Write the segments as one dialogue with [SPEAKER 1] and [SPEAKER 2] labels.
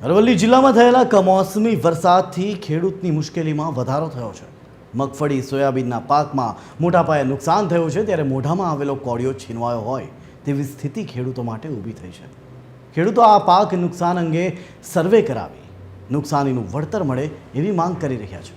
[SPEAKER 1] અરવલ્લી જિલ્લામાં થયેલા કમોસમી વરસાદથી ખેડૂતની મુશ્કેલીમાં વધારો થયો છે। મગફળી સોયાબીનના પાકમાં મોટા પાયે નુકસાન થયું છે, ત્યારે મોઢામાં આવેલો કોળિયો છીનવાયો હોય તેવી સ્થિતિ ખેડૂતો માટે ઊભી થઈ છે। ખેડૂતો આ પાક નુકસાન અંગે સર્વે કરાવી નુકસાનીનું વળતર મળે એવી માંગ કરી રહ્યા છે।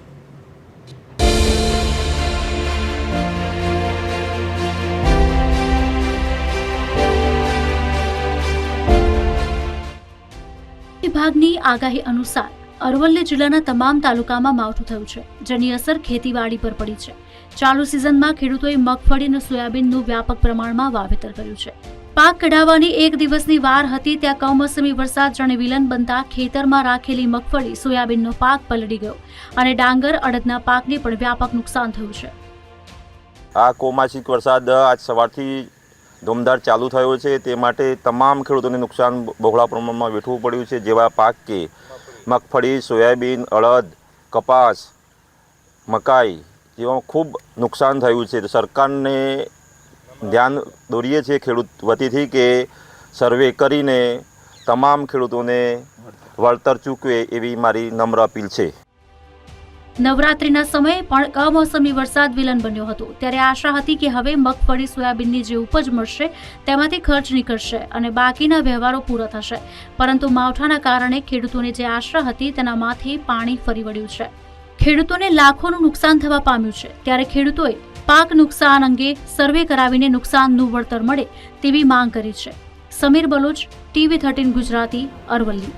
[SPEAKER 2] વિભાગની આગાહી અનુસાર અરવલ્લી જિલ્લાના તમામ તાલુકામાં માવઠું થયું છે, જેની અસર ખેતીવાડી પર પડી છે। ચાલુ સિઝનમાં ખેડૂતોએ મગફળી અને સોયાબીનનું વ્યાપક પ્રમાણમાં વાવેતર કર્યું છે। પાક કઢાવવાની એક દિવસની વાર હતી, ત્યાં કમોસમી વરસાદ જાણે વિલન બનતા ખેતરમાં રાખેલી મગફળી સોયાબીનનો પાક પલળી ગયો અને ડાંગર અડદના પાકને પણ વ્યાપક નુકસાન થયું છે।
[SPEAKER 3] આ કમોસમી વરસાદ આજ સવારથી ધૂમધાર ચાલુ થયો છે, તે માટે તમામ ખેડૂતોને નુકસાન બહોળા પ્રમાણમાં વેઠવું પડ્યું છે। જેવા પાક કે મગફળી, સોયાબીન, અડદ, કપાસ, મકાઈ જેવા ખૂબ નુકસાન થયું છે। તો સરકારને ધ્યાન દોરીએ છીએ ખેડૂત વતીથી કે સર્વે કરીને તમામ ખેડૂતોને વળતર ચૂકવે એવી મારી નમ્ર અપીલ છે।
[SPEAKER 2] નવરાત્રીના સમયે પણ કમોસમી વરસાદ વિલન બન્યો હતો, ત્યારે આશા હતી કે હવે મગફળી સોયાબીનની જે ઉપજ મળશે તેમાંથી ખર્ચ નીકળશે અને બાકીના વ્યવહારો પૂરા થશે, પરંતુ માવઠાના કારણે ખેડૂતોને જે આશા હતી તેનામાંથી પાણી ફરી વળ્યું છે। ખેડૂતોને લાખોનું નુકસાન થવા પામ્યું છે, ત્યારે ખેડૂતોએ પાક નુકસાન અંગે સર્વે કરાવીને નુકસાનનું વળતર મળે તેવી માંગ કરી છે। સમીર બલોચ, TV13 ગુજરાતી, અરવલ્લી।